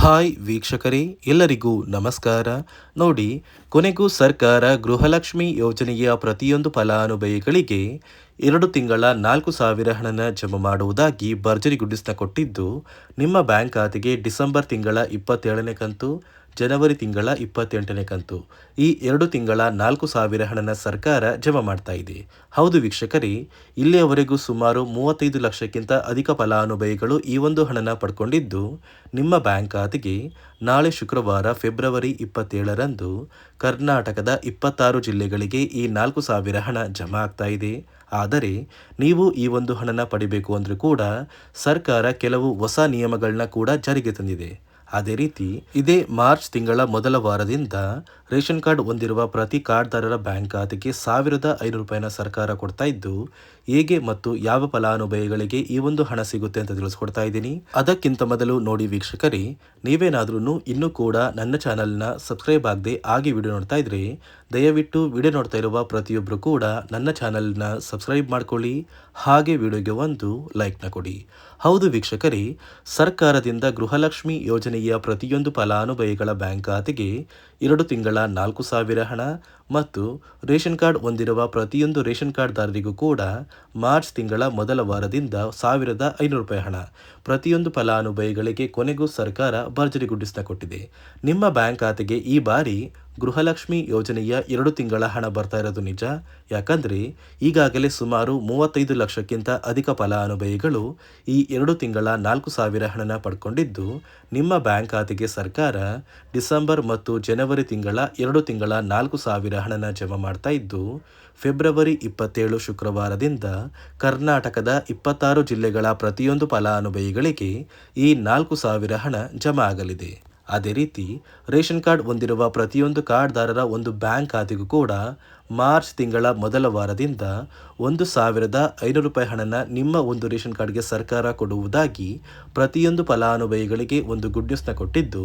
Hi ವೀಕ್ಷಕರೇ, ಎಲ್ಲರಿಗೂ ನಮಸ್ಕಾರ. ನೋಡಿ, ಕೊನೆಗೂ ಸರ್ಕಾರ ಗೃಹಲಕ್ಷ್ಮಿ ಯೋಜನೆಯ ಪ್ರತಿಯೊಂದು ಫಲಾನುಭವಿಗಳಿಗೆ 2 ತಿಂಗಳ 4,000 ಹಣನ ಜಮಾ ಮಾಡುವುದಾಗಿ ಭರ್ಜರಿ ಗುಡ್ಡಿಸ್ನ ಕೊಟ್ಟಿದ್ದು, ನಿಮ್ಮ ಬ್ಯಾಂಕ್ ಖಾತೆಗೆ ಡಿಸೆಂಬರ್ ತಿಂಗಳ 27ನೇ ಕಂತು, ಜನವರಿ ತಿಂಗಳ 28ನೇ ಕಂತು, ಈ 2 ತಿಂಗಳ 4,000 ಹಣನ ಸರ್ಕಾರ ಜಮಾ ಮಾಡ್ತಾ ಇದೆ. ಹೌದು ವೀಕ್ಷಕರೇ, ಇಲ್ಲಿಯವರೆಗೂ ಸುಮಾರು 35 ಲಕ್ಷಕ್ಕಿಂತ ಅಧಿಕ ಫಲಾನುಭವಿಗಳು ಈ ಒಂದು ಹಣನ ಪಡ್ಕೊಂಡಿದ್ದು, ನಿಮ್ಮ ಬ್ಯಾಂಕ್ ಖಾತೆಗೆ ನಾಳೆ ಶುಕ್ರವಾರ ಫೆಬ್ರವರಿ 27ರಂದು ಕರ್ನಾಟಕದ 26 ಜಿಲ್ಲೆಗಳಿಗೆ ಈ 4,000 ಹಣ ಜಮಾ ಆಗ್ತಾ ಇದೆ. ಆದರೆ ನೀವು ಈ ಒಂದು ಹಣನ ಪಡಿಬೇಕು ಅಂದರೂ ಕೂಡ ಸರ್ಕಾರ ಕೆಲವು ಹೊಸ ನಿಯಮಗಳನ್ನ ಕೂಡ ಜಾರಿಗೆ ತಂದಿದೆ. ಅದೇ ರೀತಿ ಇದೇ ಮಾರ್ಚ್ ತಿಂಗಳ ಮೊದಲ ವಾರದಿಂದ ರೇಷನ್ ಕಾರ್ಡ್ ಹೊಂದಿರುವ ಪ್ರತಿ ಕಾರ್ಡ್ದಾರರ ಬ್ಯಾಂಕ್ ಖಾತೆಗೆ 1,500 ರೂಪಾಯಿನ ಸರ್ಕಾರ ಕೊಡ್ತಾ ಇದ್ದು, ಹೇಗೆ ಮತ್ತು ಯಾವ ಫಲಾನುಭವಿಗಳಿಗೆ ಈ ಒಂದು ಹಣ ಸಿಗುತ್ತೆ ಅಂತ ತಿಳಿಸ್ಕೊಡ್ತಾ ಇದ್ದೀನಿ. ಅದಕ್ಕಿಂತ ಮೊದಲು ನೋಡಿ ವೀಕ್ಷಕರೇ, ನೀವೇನಾದ್ರೂ ಇನ್ನೂ ಕೂಡ ನನ್ನ ಚಾನಲ್ನ ಸಬ್ಸ್ಕ್ರೈಬ್ ಆಗದೆ ಹಾಗೆ ವಿಡಿಯೋ ನೋಡ್ತಾ ಇದ್ರೆ ದಯವಿಟ್ಟು ವಿಡಿಯೋ ನೋಡ್ತಾ ಇರುವ ಪ್ರತಿಯೊಬ್ಬರು ಕೂಡ ನನ್ನ ಚಾನಲ್ನ ಸಬ್ಸ್ಕ್ರೈಬ್ ಮಾಡ್ಕೊಳ್ಳಿ, ಹಾಗೆ ವಿಡಿಯೋಗೆ ಒಂದು ಲೈಕ್ನ ಕೊಡಿ. ಹೌದು ವೀಕ್ಷಕರೇ, ಸರ್ಕಾರದಿಂದ ಗೃಹಲಕ್ಷ್ಮಿ ಯೋಜನೆಯ ಪ್ರತಿಯೊಂದು ಫಲಾನುಭವಿಗಳ ಬ್ಯಾಂಕ್ ಖಾತೆಗೆ 2 ತಿಂಗಳ 4,000 ಹಣ ಮತ್ತು ರೇಷನ್ ಕಾರ್ಡ್ ಹೊಂದಿರುವ ಪ್ರತಿಯೊಂದು ರೇಷನ್ ಕಾರ್ಡ್ದಾರರಿಗೂ ಕೂಡ ಮಾರ್ಚ್ ತಿಂಗಳ ಮೊದಲ ವಾರದಿಂದ 1,500 ರೂಪಾಯಿ ಹಣ ಪ್ರತಿಯೊಂದು ಫಲಾನುಭವಿಗಳಿಗೆ ಕೊನೆಗೂ ಸರ್ಕಾರ ಭರ್ಜರಿ ಗುಡ್ಡಿಸ್ನ ಕೊಟ್ಟಿದೆ. ನಿಮ್ಮ ಬ್ಯಾಂಕ್ ಖಾತೆಗೆ ಈ ಬಾರಿ ಗೃಹಲಕ್ಷ್ಮಿ ಯೋಜನೆಯ 2 ತಿಂಗಳ ಹಣ ಬರ್ತಾ ಇರೋದು ನಿಜ. ಯಾಕಂದರೆ ಈಗಾಗಲೇ ಸುಮಾರು 35 ಲಕ್ಷಕ್ಕಿಂತ ಅಧಿಕ ಫಲಾನುಭವಿಗಳು ಈ 2 ತಿಂಗಳ 4,000 ಹಣನ ಪಡ್ಕೊಂಡಿದ್ದು, ನಿಮ್ಮ ಬ್ಯಾಂಕ್ ಖಾತೆಗೆ ಸರ್ಕಾರ ಡಿಸೆಂಬರ್ ಮತ್ತು ಜನವರಿ ತಿಂಗಳ 2 ತಿಂಗಳ 4,000 ಹಣನ ಜಮಾ ಮಾಡ್ತಾ ಇದ್ದು, ಫೆಬ್ರವರಿ 27 ಶುಕ್ರವಾರದಿಂದ ಕರ್ನಾಟಕದ 26 ಜಿಲ್ಲೆಗಳ ಪ್ರತಿಯೊಂದು ಫಲಾನುಭವಿಗಳಿಗೆ ಈ 4,000 ಹಣ ಜಮಾ ಆಗಲಿದೆ. ಅದೇ ರೀತಿ ರೇಷನ್ ಕಾರ್ಡ್ ಹೊಂದಿರುವ ಪ್ರತಿಯೊಂದು ಕಾರ್ಡ್ದಾರರ ಒಂದು ಬ್ಯಾಂಕ್ ಖಾತೆಗೂ ಕೂಡ ಮಾರ್ಚ್ ತಿಂಗಳ ಮೊದಲ ವಾರದಿಂದ 1,500 ರೂಪಾಯಿ ಹಣನ ನಿಮ್ಮ ಒಂದು ರೇಷನ್ ಕಾರ್ಡ್ಗೆ ಸರ್ಕಾರ ಕೊಡುವುದಾಗಿ ಪ್ರತಿಯೊಂದು ಫಲಾನುಭವಿಗಳಿಗೆ ಒಂದು ಗುಡ್ ನ್ಯೂಸ್ನ ಕೊಟ್ಟಿದ್ದು,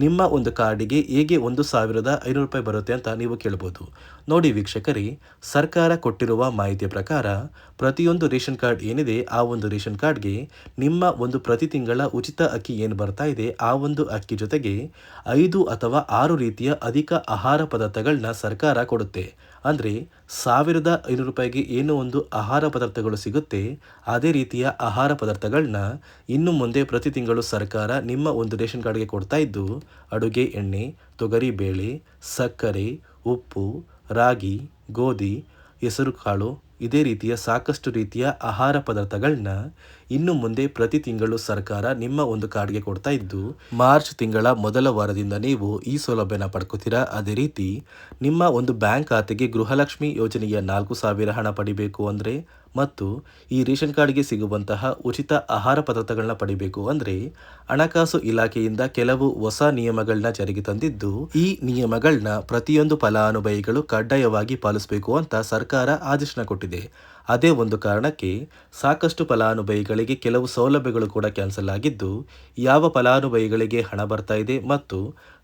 ನಿಮ್ಮ ಒಂದು ಕಾರ್ಡಿಗೆ ಹೇಗೆ 1,500 ರೂಪಾಯಿ ಬರುತ್ತೆ ಅಂತ ನೀವು ಕೇಳ್ಬೋದು. ನೋಡಿ ವೀಕ್ಷಕರೇ, ಸರ್ಕಾರ ಕೊಟ್ಟಿರುವ ಮಾಹಿತಿಯ ಪ್ರಕಾರ ಪ್ರತಿಯೊಂದು ರೇಷನ್ ಕಾರ್ಡ್ ಏನಿದೆ ಆ ಒಂದು ರೇಷನ್ ಕಾರ್ಡ್ಗೆ ನಿಮ್ಮ ಒಂದು ಪ್ರತಿ ತಿಂಗಳ ಉಚಿತ ಅಕ್ಕಿ ಏನು ಬರ್ತಾ ಇದೆ ಆ ಒಂದು ಅಕ್ಕಿ ಜೊತೆಗೆ 5 ಅಥವಾ 6 ರೀತಿಯ ಅಧಿಕ ಆಹಾರ ಪದಾರ್ಥಗಳನ್ನ ಸರ್ಕಾರ ಕೊಡುತ್ತೆ. ಅಂದರೆ 1,500 ರೂಪಾಯಿಗೆ ಏನು ಒಂದು ಆಹಾರ ಪದಾರ್ಥಗಳು ಸಿಗುತ್ತೆ, ಅದೇ ರೀತಿಯ ಆಹಾರ ಪದಾರ್ಥಗಳನ್ನ ಇನ್ನು ಮುಂದೆ ಪ್ರತಿ ತಿಂಗಳು ಸರ್ಕಾರ ನಿಮ್ಮ ಒಂದು ರೇಷನ್ ಕಾರ್ಡ್ಗೆ ಕೊಡ್ತಾ ಇದ್ದು, ಅಡುಗೆ ಎಣ್ಣೆ, ತೊಗರಿ ಬೇಳೆ, ಸಕ್ಕರೆ, ಉಪ್ಪು, ರಾಗಿ, ಗೋಧಿ, ಹೆಸರು ಕಾಳು, ಇದೇ ರೀತಿಯ ಸಾಕಷ್ಟು ರೀತಿಯ ಆಹಾರ ಪದಾರ್ಥಗಳನ್ನ ಇನ್ನು ಮುಂದೆ ಪ್ರತಿ ತಿಂಗಳು ಸರ್ಕಾರ ನಿಮ್ಮ ಒಂದು ಕಾರ್ಡ್ಗೆ ಕೊಡ್ತಾ ಇದ್ದು, ಮಾರ್ಚ್ ತಿಂಗಳ ಮೊದಲ ವಾರದಿಂದ ನೀವು ಈ ಸೌಲಭ್ಯನ ಪಡ್ಕೋತೀರಾ. ಅದೇ ರೀತಿ ನಿಮ್ಮ ಒಂದು ಬ್ಯಾಂಕ್ ಖಾತೆಗೆ ಗೃಹಲಕ್ಷ್ಮಿ ಯೋಜನೆಯ 4,000 ಹಣ ಪಡಿಬೇಕು ಅಂದರೆ ಮತ್ತು ಈ ರೇಷನ್ ಕಾರ್ಡ್ಗೆ ಸಿಗುವಂತಹ ಉಚಿತ ಆಹಾರ ಪದಾರ್ಥಗಳನ್ನ ಪಡಿಬೇಕು ಅಂದರೆ ಹಣಕಾಸು ಇಲಾಖೆಯಿಂದ ಕೆಲವು ಹೊಸ ನಿಯಮಗಳನ್ನ ಜಾರಿಗೆ ತಂದಿದ್ದು, ಈ ನಿಯಮಗಳನ್ನ ಪ್ರತಿಯೊಂದು ಫಲಾನುಭವಿಗಳು ಕಡ್ಡಾಯವಾಗಿ ಪಾಲಿಸಬೇಕು ಅಂತ ಸರ್ಕಾರ ಆದೇಶನ ಕೊಟ್ಟಿದೆ. ಅದೇ ಒಂದು ಕಾರಣಕ್ಕೆ ಸಾಕಷ್ಟು ಫಲಾನುಭವಿಗಳಿಗೆ ಕೆಲವು ಸೌಲಭ್ಯಗಳು ಕೂಡ ಕ್ಯಾನ್ಸಲ್ ಆಗಿದ್ದು, ಯಾವ ಫಲಾನುಭವಿಗಳಿಗೆ ಹಣ ಬರ್ತಾ ಇದೆ ಮತ್ತು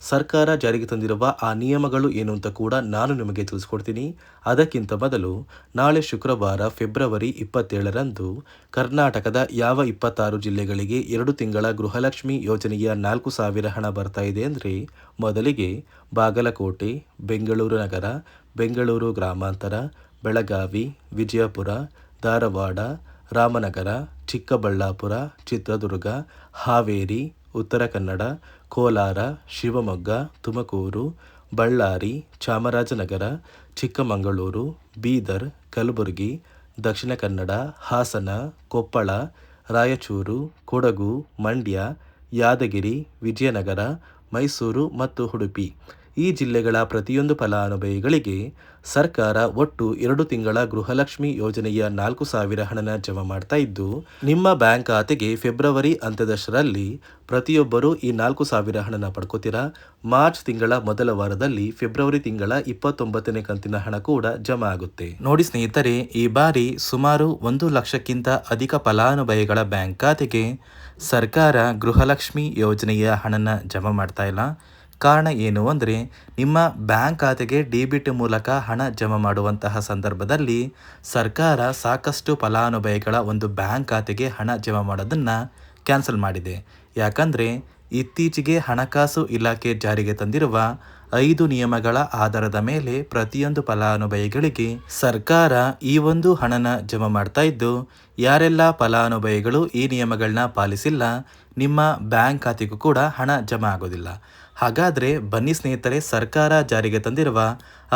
ಸರ್ಕಾರ ಜಾರಿಗೆ ತಂದಿರುವ ಆ ನಿಯಮಗಳು ಏನು ಅಂತ ಕೂಡ ನಾನು ನಿಮಗೆ ತಿಳಿಸ್ಕೊಡ್ತೀನಿ. ಅದಕ್ಕಿಂತ ಮೊದಲು ನಾಳೆ ಶುಕ್ರವಾರ ಫೆಬ್ರವರಿ 27ರಂದು ಕರ್ನಾಟಕದ ಯಾವ 26 ಜಿಲ್ಲೆಗಳಿಗೆ 2 ತಿಂಗಳ ಗೃಹಲಕ್ಷ್ಮಿ ಯೋಜನೆಯ 4,000 ಹಣ ಬರ್ತಾ ಇದೆ ಅಂದರೆ, ಮೊದಲಿಗೆ ಬಾಗಲಕೋಟೆ, ಬೆಂಗಳೂರು ನಗರ, ಬೆಂಗಳೂರು ಗ್ರಾಮಾಂತರ, ಬೆಳಗಾವಿ, ವಿಜಯಪುರ, ಧಾರವಾಡ, ರಾಮನಗರ, ಚಿಕ್ಕಬಳ್ಳಾಪುರ, ಚಿತ್ರದುರ್ಗ, ಹಾವೇರಿ, ಉತ್ತರ ಕನ್ನಡ, ಕೋಲಾರ, ಶಿವಮೊಗ್ಗ, ತುಮಕೂರು, ಬಳ್ಳಾರಿ, ಚಾಮರಾಜನಗರ, ಚಿಕ್ಕಮಗಳೂರು, ಬೀದರ್, ಕಲಬುರಗಿ, ದಕ್ಷಿಣ ಕನ್ನಡ, ಹಾಸನ, ಕೊಪ್ಪಳ, ರಾಯಚೂರು, ಕೊಡಗು, ಮಂಡ್ಯ, ಯಾದಗಿರಿ, ವಿಜಯನಗರ, ಮೈಸೂರು ಮತ್ತು ಉಡುಪಿ ಈ ಜಿಲ್ಲೆಗಳ ಪ್ರತಿಯೊಂದು ಫಲಾನುಭವಿಗಳಿಗೆ ಸರ್ಕಾರ ಒಟ್ಟು 2 ತಿಂಗಳ ಗೃಹಲಕ್ಷ್ಮಿ ಯೋಜನೆಯ 4,000 ಹಣನ ಜಮಾ ಮಾಡ್ತಾ ಇದ್ದು, ನಿಮ್ಮ ಬ್ಯಾಂಕ್ ಖಾತೆಗೆ ಫೆಬ್ರವರಿ ಅಂತ್ಯದಷ್ಟರಲ್ಲಿ ಪ್ರತಿಯೊಬ್ಬರು ಈ 4,000 ಹಣನ ಪಡ್ಕೋತೀರಾ. ಮಾರ್ಚ್ ತಿಂಗಳ ಮೊದಲ ವಾರದಲ್ಲಿ ಫೆಬ್ರವರಿ ತಿಂಗಳ 29ನೇ ಕಂತಿನ ಹಣ ಕೂಡ ಜಮಾ ಆಗುತ್ತೆ. ನೋಡಿ ಸ್ನೇಹಿತರೆ, ಈ ಬಾರಿ ಸುಮಾರು 1 ಲಕ್ಷಕ್ಕಿಂತ ಅಧಿಕ ಫಲಾನುಭವಿಗಳ ಬ್ಯಾಂಕ್ ಖಾತೆಗೆ ಸರ್ಕಾರ ಗೃಹಲಕ್ಷ್ಮಿ ಯೋಜನೆಯ ಹಣನ ಜಮಾ ಮಾಡ್ತಾ ಇಲ್ಲ. ಕಾರಣ ಏನು ಅಂದರೆ, ನಿಮ್ಮ ಬ್ಯಾಂಕ್ ಖಾತೆಗೆ ಡೆಬಿಟ್ ಮೂಲಕ ಹಣ ಜಮಾ ಮಾಡುವಂತಹ ಸಂದರ್ಭದಲ್ಲಿ ಸರ್ಕಾರ ಸಾಕಷ್ಟು ಫಲಾನುಭವಿಗಳ ಒಂದು ಬ್ಯಾಂಕ್ ಖಾತೆಗೆ ಹಣ ಜಮಾ ಮಾಡೋದನ್ನು ಕ್ಯಾನ್ಸಲ್ ಮಾಡಿದೆ. ಯಾಕಂದರೆ ಇತ್ತೀಚೆಗೆ ಹಣಕಾಸು ಇಲಾಖೆ ಜಾರಿಗೆ ತಂದಿರುವ 5 ನಿಯಮಗಳ ಆಧಾರದ ಮೇಲೆ ಪ್ರತಿಯೊಂದು ಫಲಾನುಭವಿಗಳಿಗೆ ಸರ್ಕಾರ ಈ ಒಂದು ಹಣನ ಜಮಾ ಮಾಡ್ತಾ ಇದ್ದು, ಯಾರೆಲ್ಲ ಫಲಾನುಭವಿಗಳು ಈ ನಿಯಮಗಳನ್ನ ಪಾಲಿಸಿಲ್ಲ, ನಿಮ್ಮ ಬ್ಯಾಂಕ್ ಖಾತೆಗೂ ಕೂಡ ಹಣ ಜಮಾ ಆಗೋದಿಲ್ಲ. ಹಾಗಾದರೆ ಬನ್ನಿ ಸ್ನೇಹಿತರೆ, ಸರ್ಕಾರ ಜಾರಿಗೆ ತಂದಿರುವ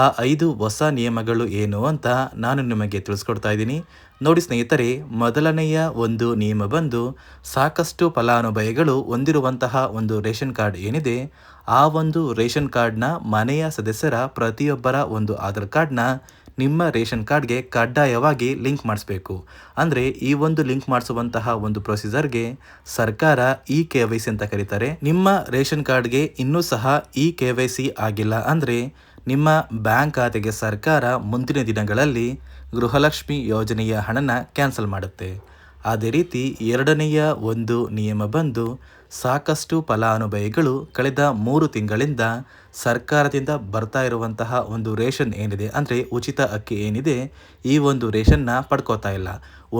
ಆ 5 ಹೊಸ ನಿಯಮಗಳು ಏನು ಅಂತ ನಾನು ನಿಮಗೆ ತಿಳಿಸ್ಕೊಡ್ತಾ ಇದ್ದೀನಿ. ನೋಡಿ ಸ್ನೇಹಿತರೆ, ಮೊದಲನೆಯ ಒಂದು ನಿಯಮ ಬಂದು, ಸಾಕಷ್ಟು ಫಲಾನುಭವಿಗಳು ಹೊಂದಿರುವಂತಹ ಒಂದು ರೇಷನ್ ಕಾರ್ಡ್ ಏನಿದೆ, ಆ ಒಂದು ರೇಷನ್ ಕಾರ್ಡ್ನ ಮನೆಯ ಸದಸ್ಯರ ಪ್ರತಿಯೊಬ್ಬರ ಒಂದು ಆಧಾರ್ ಕಾರ್ಡ್ನ ನಿಮ್ಮ ರೇಷನ್ ಕಾರ್ಡ್ಗೆ ಕಡ್ಡಾಯವಾಗಿ ಲಿಂಕ್ ಮಾಡಿಸ್ಬೇಕು. ಅಂದರೆ ಈ ಒಂದು ಲಿಂಕ್ ಮಾಡಿಸುವಂತಹ ಒಂದು ಪ್ರೊಸೀಜರ್ಗೆ ಸರ್ಕಾರ KYC ಅಂತ ಕರೀತಾರೆ. ನಿಮ್ಮ ರೇಷನ್ ಕಾರ್ಡ್ಗೆ ಇನ್ನೂ ಸಹ KYC ಆಗಿಲ್ಲ ಅಂದರೆ ನಿಮ್ಮ ಬ್ಯಾಂಕ್ ಖಾತೆಗೆ ಸರ್ಕಾರ ಮುಂದಿನ ದಿನಗಳಲ್ಲಿ ಗೃಹಲಕ್ಷ್ಮಿ ಯೋಜನೆಯ ಹಣನ ಕ್ಯಾನ್ಸಲ್ ಮಾಡುತ್ತೆ. ಅದೇ ರೀತಿ ಎರಡನೆಯ ಒಂದು ನಿಯಮ ಬಂದು, ಸಾಕಷ್ಟು ಫಲಾನುಭವಿಗಳು ಕಳೆದ 3 ತಿಂಗಳಿಂದ ಸರ್ಕಾರದಿಂದ ಬರ್ತಾ ಇರುವಂತಹ ಒಂದು ರೇಷನ್ ಏನಿದೆ, ಅಂದರೆ ಉಚಿತ ಅಕ್ಕಿ ಏನಿದೆ, ಈ ಒಂದು ರೇಷನ್ನ ಪಡ್ಕೋತಾ ಇಲ್ಲ.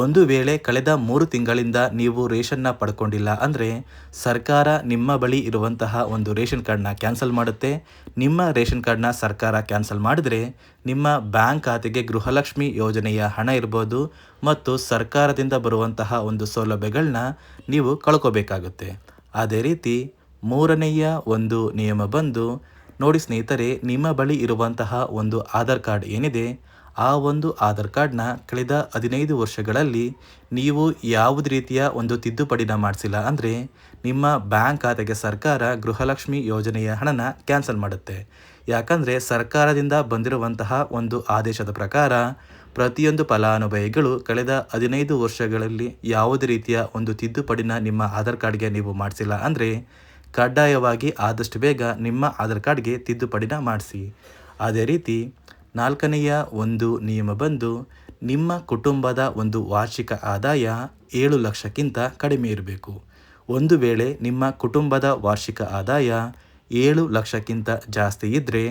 ಒಂದು ವೇಳೆ ಕಳೆದ 3 ತಿಂಗಳಿಂದ ನೀವು ರೇಷನ್ನ ಪಡ್ಕೊಂಡಿಲ್ಲ ಅಂದರೆ ಸರ್ಕಾರ ನಿಮ್ಮ ಬಳಿ ಇರುವಂತಹ ಒಂದು ರೇಷನ್ ಕಾರ್ಡ್ನ ಕ್ಯಾನ್ಸಲ್ ಮಾಡುತ್ತೆ. ನಿಮ್ಮ ರೇಷನ್ ಕಾರ್ಡ್ನ ಸರ್ಕಾರ ಕ್ಯಾನ್ಸಲ್ ಮಾಡಿದರೆ ನಿಮ್ಮ ಬ್ಯಾಂಕ್ ಖಾತೆಗೆ ಗೃಹಲಕ್ಷ್ಮಿ ಯೋಜನೆಯ ಹಣ ಇರ್ಬೋದು ಮತ್ತು ಸರ್ಕಾರದಿಂದ ಬರುವಂತಹ ಒಂದು ಸೌಲಭ್ಯಗಳನ್ನ ನೀವು ಕಳ್ಕೋಬೇಕಾಗುತ್ತೆ. ಅದೇ ರೀತಿ ಮೂರನೆಯ ಒಂದು ನಿಯಮ ಬಂದು, ನೋಡಿ ಸ್ನೇಹಿತರೆ, ನಿಮ್ಮ ಬಳಿ ಇರುವಂತಹ ಒಂದು ಆಧಾರ್ ಕಾರ್ಡ್ ಏನಿದೆ, ಆ ಒಂದು ಆಧಾರ್ ಕಾರ್ಡ್ನ ಕಳೆದ 15 ವರ್ಷಗಳಲ್ಲಿ ನೀವು ಯಾವುದೇ ರೀತಿಯ ಒಂದು ತಿದ್ದುಪಡಿನ ಮಾಡಿಸಿಲ್ಲ ಅಂದರೆ ನಿಮ್ಮ ಬ್ಯಾಂಕ್ ಖಾತೆಗೆ ಸರ್ಕಾರ ಗೃಹಲಕ್ಷ್ಮಿ ಯೋಜನೆಯ ಹಣನ ಕ್ಯಾನ್ಸಲ್ ಮಾಡುತ್ತೆ. ಯಾಕಂದರೆ ಸರ್ಕಾರದಿಂದ ಬಂದಿರುವಂತಹ ಒಂದು ಆದೇಶದ ಪ್ರಕಾರ ಪ್ರತಿಯೊಂದು ಫಲಾನುಭವಿಗಳು ಕಳೆದ 15 ವರ್ಷಗಳಲ್ಲಿ ಯಾವುದೇ ರೀತಿಯ ಒಂದು ತಿದ್ದುಪಡಿನ ನಿಮ್ಮ ಆಧಾರ್ ಕಾರ್ಡ್ಗೆ ನೀವು ಮಾಡಿಸಿಲ್ಲ ಅಂದರೆ ಕಡ್ಡಾಯವಾಗಿ ಆದಷ್ಟು ಬೇಗ ನಿಮ್ಮ ಆಧಾರ್ ಕಾರ್ಡ್ಗೆ ತಿದ್ದುಪಡಿನ ಮಾಡಿಸಿ. ಅದೇ ರೀತಿ ನಾಲ್ಕನೆಯ ಒಂದು ನಿಯಮ ಬಂದು, ನಿಮ್ಮ ಕುಟುಂಬದ ಒಂದು ವಾರ್ಷಿಕ ಆದಾಯ 7 ಲಕ್ಷಕ್ಕಿಂತ ಕಡಿಮೆ ಇರಬೇಕು. ಒಂದು ವೇಳೆ ನಿಮ್ಮ ಕುಟುಂಬದ ವಾರ್ಷಿಕ ಆದಾಯ 7 ಲಕ್ಷಕ್ಕಿಂತ ಜಾಸ್ತಿ ಇದ್ದರೆ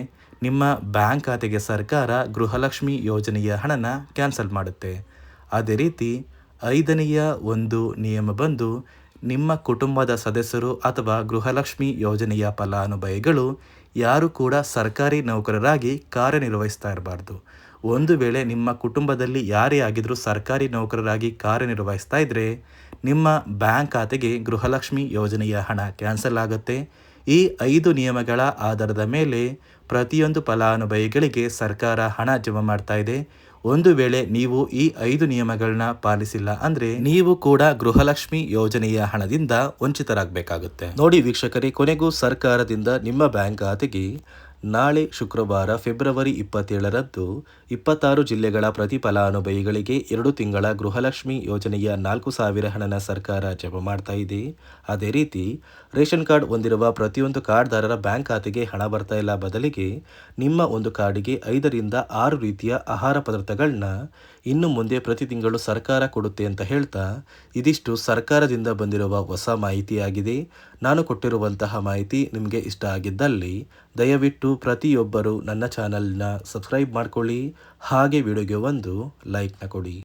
ನಿಮ್ಮ ಬ್ಯಾಂಕ್ ಖಾತೆಗೆ ಸರ್ಕಾರ ಗೃಹಲಕ್ಷ್ಮಿ ಯೋಜನೆಯ ಹಣನ ಕ್ಯಾನ್ಸಲ್ ಮಾಡುತ್ತೆ. ಅದೇ ರೀತಿ ಐದನೆಯ ಒಂದು ನಿಯಮ ಬಂದು, ನಿಮ್ಮ ಕುಟುಂಬದ ಸದಸ್ಯರು ಅಥವಾ ಗೃಹಲಕ್ಷ್ಮಿ ಯೋಜನೆಯ ಫಲಾನುಭವಿಗಳು ಯಾರು ಕೂಡ ಸರ್ಕಾರಿ ನೌಕರರಾಗಿ ಕಾರ್ಯನಿರ್ವಹಿಸ್ತಾ ಇರಬಾರ್ದು. ಒಂದು ವೇಳೆ ನಿಮ್ಮ ಕುಟುಂಬದಲ್ಲಿ ಯಾರೇ ಆಗಿದ್ರೂ ಸರ್ಕಾರಿ ನೌಕರರಾಗಿ ಕಾರ್ಯನಿರ್ವಹಿಸ್ತಾ ಇದ್ದರೆ ನಿಮ್ಮ ಬ್ಯಾಂಕ್ ಖಾತೆಗೆ ಗೃಹಲಕ್ಷ್ಮಿ ಯೋಜನೆಯ ಹಣ ಕ್ಯಾನ್ಸಲ್ ಆಗುತ್ತೆ. ಈ 5 ನಿಯಮಗಳ ಆಧಾರದ ಮೇಲೆ ಪ್ರತಿಯೊಂದು ಫಲಾನುಭವಿಗಳಿಗೆ ಸರ್ಕಾರ ಹಣ ಜಮಾ ಮಾಡ್ತಾ ಇದೆ. ಒಂದು ವೇಳೆ ನೀವು ಈ 5 ನಿಯಮಗಳನ್ನ ಪಾಲಿಸಿಲ್ಲ ಅಂದರೆ ನೀವು ಕೂಡ ಗೃಹಲಕ್ಷ್ಮಿ ಯೋಜನೆಯ ಹಣದಿಂದ ವಂಚಿತರಾಗಬೇಕಾಗುತ್ತೆ. ನೋಡಿ ವೀಕ್ಷಕರೇ, ಕೊನೆಗೂ ಸರ್ಕಾರದಿಂದ ನಿಮ್ಮ ಬ್ಯಾಂಕ್ ಖಾತೆಗೆ ನಾಳೆ ಶುಕ್ರವಾರ ಫೆಬ್ರವರಿ 27ರಂದು 26 ಜಿಲ್ಲೆಗಳ ಪ್ರತಿ ಫಲಾನುಭವಿಗಳಿಗೆ 2 ತಿಂಗಳ ಗೃಹಲಕ್ಷ್ಮಿ ಯೋಜನೆಯ 4,000 ಹಣನ ಸರ್ಕಾರ ಜಮಾ ಮಾಡ್ತಾ ಇದೆ. ಅದೇ ರೀತಿ ರೇಷನ್ ಕಾರ್ಡ್ ಹೊಂದಿರುವ ಪ್ರತಿಯೊಂದು ಕಾರ್ಡ್ದಾರರ ಬ್ಯಾಂಕ್ ಖಾತೆಗೆ ಹಣ ಬರ್ತಾ ಇಲ್ಲ, ಬದಲಿಗೆ ನಿಮ್ಮ ಒಂದು ಕಾರ್ಡಿಗೆ 5ರಿಂದ 6 ರೀತಿಯ ಆಹಾರ ಪದಾರ್ಥಗಳನ್ನ ಇನ್ನು ಮುಂದೆ ಪ್ರತಿ ತಿಂಗಳು ಸರ್ಕಾರ ಕೊಡುತ್ತೆ ಅಂತ ಹೇಳ್ತಾ, ಇದಿಷ್ಟು ಸರ್ಕಾರದಿಂದ ಬಂದಿರುವ ಹೊಸ ಮಾಹಿತಿಯಾಗಿದೆ. ನಾನು ಕೊಟ್ಟಿರುವಂತಹ ಮಾಹಿತಿ ನಿಮಗೆ ಇಷ್ಟ ಆಗಿದ್ದಲ್ಲಿ ದಯವಿಟ್ಟು ಪ್ರತಿಯೊಬ್ಬರು ನನ್ನ ಚಾನಲ್ನ ಸಬ್ಸ್ಕ್ರೈಬ್ ಮಾಡ್ಕೊಳ್ಳಿ, ಹಾಗೆ ವಿಡಿಯೋಗೆ ಒಂದು ಲೈಕ್ನ ಕೊಡಿ.